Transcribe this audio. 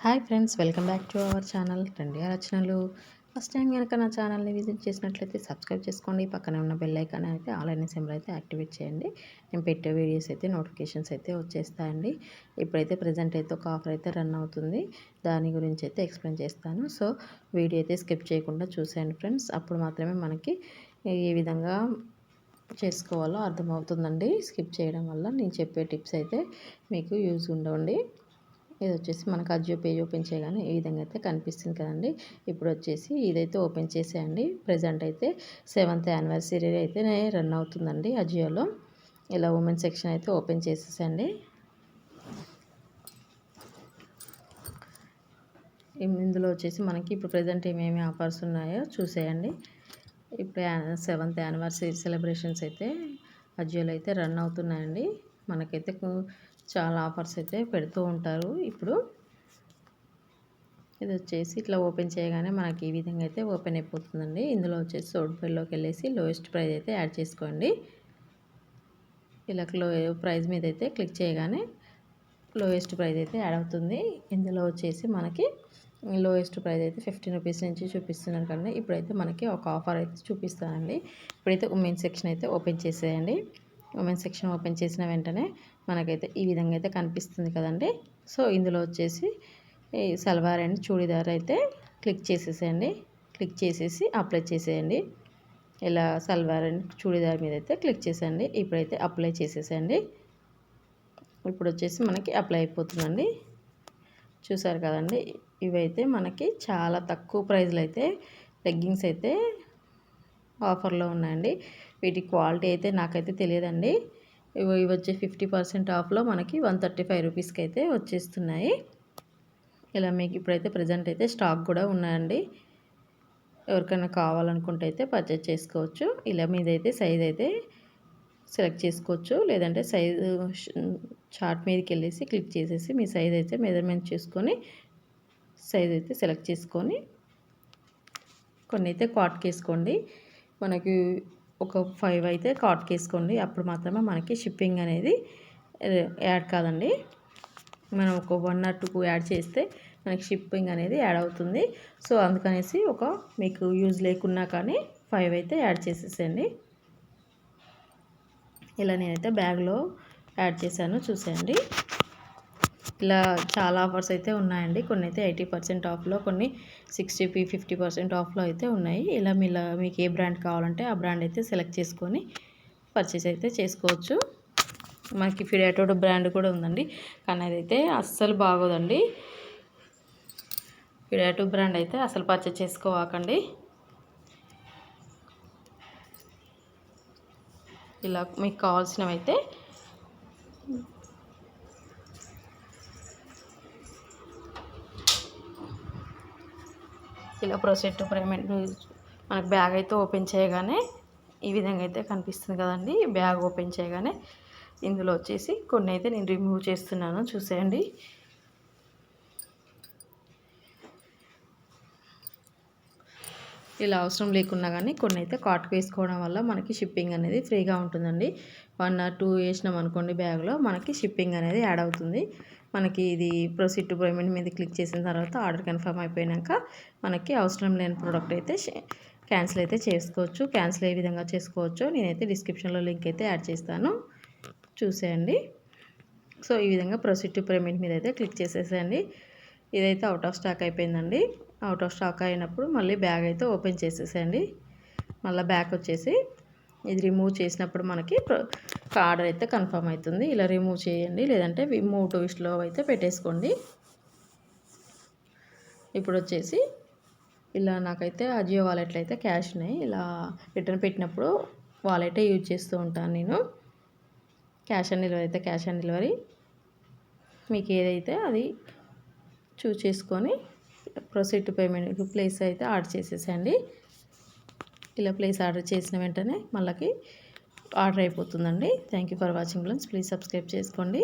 Hi friends, welcome back to our channel trendy alochanalu. First time కనుక నా ఛానల్ని visit చేసినట్లయితే సబ్స్క్రైబ్ చేసుకోండి. పక్కనే ఉన్న బెల్ ఐకాన్ అయితే ఆల్ అనే సింబల్ అయితే యాక్టివేట్ చేయండి. నేను పెట్టే వీడియోస్ అయితే నోటిఫికేషన్స్ అయితే వచ్చేస్తాయండి. ఇప్పుడైతే ప్రజెంట్ అయితే ఒక ఆఫర్ అయితే రన్ అవుతుంది. దాని గురించి అయితే ఎక్స్ప్లెయిన్ చేస్తాను. సో వీడియో అయితే స్కిప్ చేయకుండా చూసేయండి ఫ్రెండ్స్. అప్పుడు మాత్రమే మనకి ఏ విధంగా చేసుకోవాలో అర్థమవుతుందండి. స్కిప్ చేయడం వల్ల నేను చెప్పే టిప్స్ అయితే మీకు యూజ్ ఉండవండి. ఇది వచ్చేసి మనకు AJIO పేజ్ ఓపెన్ చేయగానే ఈ విధంగా అయితే కనిపిస్తుంది కదండి. ఇప్పుడు వచ్చేసి ఇదైతే ఓపెన్ చేసేయండి. ప్రజెంట్ అయితే 7th యానివర్సరీ అయితే రన్ అవుతుందండి AJIOలో. ఇలా ఉమెన్ సెక్షన్ అయితే ఓపెన్ చేసేసండి. ఇందులో వచ్చేసి మనకి ఇప్పుడు ప్రజెంట్ ఏమేమి ఆఫర్స్ ఉన్నాయో చూసేయండి. ఇప్పుడు 7th యానివర్సరీ సెలబ్రేషన్స్ అయితే AJIOలో అయితే రన్ అవుతున్నాయండి. మనకైతే చాలా ఆఫర్స్ అయితే పెడుతూ ఉంటారు. ఇప్పుడు ఇది వచ్చేసి ఇట్లా ఓపెన్ చేయగానే మనకి ఈ విధంగా అయితే ఓపెన్ అయిపోతుందండి. ఇందులో వచ్చేసి సోడ్పల్లిలోకి వెళ్ళేసి లోయెస్ట్ ప్రైస్ అయితే యాడ్ చేసుకోండి. ఇలా ప్రైస్ మీద అయితే క్లిక్ చేయగానే లోయెస్ట్ ప్రైస్ అయితే యాడ్ అవుతుంది. ఇందులో వచ్చేసి మనకి లోయెస్ట్ ప్రైస్ అయితే 15 రూపీస్ నుంచి చూపిస్తున్నారు కదండి. ఇప్పుడైతే మనకి ఒక ఆఫర్ అయితే చూపిస్తానండి. ఇప్పుడైతే ఉమెన్ సెక్షన్ అయితే ఓపెన్ చేసేయండి. ఉమెన్ సెక్షన్ ఓపెన్ చేసిన వెంటనే మనకైతే ఈ విధంగా అయితే కనిపిస్తుంది కదండి. సో ఇందులో వచ్చేసి ఈ సల్వార్ అండ్ చూడీదార్ అయితే క్లిక్ చేసేసేయండి. క్లిక్ చేసేసి అప్లై చేసేయండి. ఇలా సల్వార్ అండ్ చూడీదార్ మీద అయితే క్లిక్ చేసేయండి. ఇప్పుడైతే అప్లై చేసేసేయండి. ఇప్పుడు వచ్చేసి మనకి అప్లై అయిపోతుందండి. చూసారు కదండి, ఇవైతే మనకి చాలా తక్కువ ప్రైస్లో అయితే లెగ్గింగ్స్ అయితే ఆఫర్లో ఉన్నాయండి. వీటి క్వాలిటీ అయితే నాకైతే తెలియదండి. ఇవి వచ్చే 50% ఆఫ్లో మనకి 135 రూపీస్కి అయితే వచ్చేస్తున్నాయి. ఇలా మీకు ఇప్పుడైతే ప్రజెంట్ అయితే స్టాక్ కూడా ఉన్నాయండి. ఎవరికైనా కావాలనుకుంటే అయితే పర్చేజ్ చేసుకోవచ్చు. ఇలా మీదైతే సైజ్ అయితే సెలెక్ట్ చేసుకోవచ్చు. లేదంటే సైజు చార్ట్ మీదకి వెళ్ళేసి క్లిక్ చేసేసి మీ సైజ్ అయితే మెజర్మెంట్ చేసుకొని సైజ్ అయితే సెలెక్ట్ చేసుకొని కొన్ని అయితే కాట్కి వేసుకోండి. మనకి ఒక 5 అయితే కాట్కి వేసుకోండి. అప్పుడు మాత్రమే మనకి షిప్పింగ్ అనేది యాడ్ కాదండి. మనం ఒక 1 or 2 యాడ్ చేస్తే మనకి షిప్పింగ్ అనేది యాడ్ అవుతుంది. సో అందుకనేసి మీకు యూజ్ లేకున్నా కానీ 5 అయితే యాడ్ చేసేసేయండి. ఇలా నేనైతే బ్యాగ్లో యాడ్ చేశాను, చూసేయండి. ఇలా చాలా ఆఫర్స్ అయితే ఉన్నాయండి. కొన్ని అయితే 80% ఆఫ్లో, కొన్ని 60-50% ఆఫ్లో అయితే ఉన్నాయి. ఇలా మీకు ఏ బ్రాండ్ కావాలంటే ఆ బ్రాండ్ అయితే సెలెక్ట్ చేసుకొని పర్చేస్ అయితే చేసుకోవచ్చు. మనకి ఫిడాటో బ్రాండ్ కూడా ఉందండి, కానీ అదైతే అస్సలు బాగోదండి. ఫిడాటో బ్రాండ్ అయితే అసలు పర్చేస్ చేసుకోవాకండి. ఇలా మీకు కావాల్సినవి అయితే ఇలా ప్రొసీడ్ టు పేమెంట్. మనకు బ్యాగ్ అయితే ఓపెన్ చేయగానే ఈ విధంగా అయితే కనిపిస్తుంది కదండి. బ్యాగ్ ఓపెన్ చేయగానే ఇందులో వచ్చేసి కొన్ని అయితే నేను రిమూవ్ చేస్తున్నాను, చూసేయండి. ఇలా అవసరం లేకున్నా కానీ కొన్ని అయితే కార్ట్కి వేసుకోవడం వల్ల మనకి షిప్పింగ్ అనేది ఫ్రీగా ఉంటుందండి. 1 or 2 వేసినాం అనుకోండి బ్యాగ్లో, మనకి షిప్పింగ్ అనేది యాడ్ అవుతుంది. మనకి ఇది ప్రొసీడ్ టు పేమెంట్ మీద క్లిక్ చేసిన తర్వాత ఆర్డర్ కన్ఫర్మ్ అయిపోయాక మనకి అవసరం లేని ప్రోడక్ట్ అయితే క్యాన్సిల్ అయితే చేసుకోవచ్చు. క్యాన్సిల్ ఏ విధంగా చేసుకోవచ్చో నేనైతే డిస్క్రిప్షన్లో లింక్ అయితే యాడ్ చేస్తాను, చూసేయండి. సో ఈ విధంగా ప్రొసీడ్ టు పేమెంట్ మీద అయితే క్లిక్ చేసేసేయండి. ఇదైతే అవుట్ ఆఫ్ స్టాక్ అయిపోయిందండి. అవుట్ ఆఫ్ స్టాక్ అయినప్పుడు మళ్ళీ బ్యాగ్ అయితే ఓపెన్ చేసేసేయండి. మళ్ళీ బ్యాక్ వచ్చేసి ఇది రిమూవ్ చేసినప్పుడు మనకి ఆర్డర్ అయితే కన్ఫర్మ్ అవుతుంది. ఇలా రిమూవ్ చేయండి, లేదంటే మూవ్ టు విష్లో అయితే పెట్టేసుకోండి. ఇప్పుడు వచ్చేసి ఇలా నాకైతే AJIO వాలెట్లో అయితే క్యాష్ ఉన్నాయి. ఇలా రిటర్న్ పెట్టినప్పుడు వాలెటే యూజ్ చేస్తూ ఉంటాను నేను. క్యాష్ ఆన్ డెలివరీ అయితే క్యాష్ ఆన్ డెలివరీ, మీకు ఏదైతే అది చూస్ చేసుకొని ప్రొసీడ్ టు పేమెంట్ ప్లేస్ అయితే ఆర్డర్ చేసేసండి. ఇలా ప్లేస్ ఆర్డర్ చేసిన వెంటనే మళ్ళీ ఆర్డర్ అయిపోతుందండి. Thank you for watching friends. Please subscribe చేసుకోండి.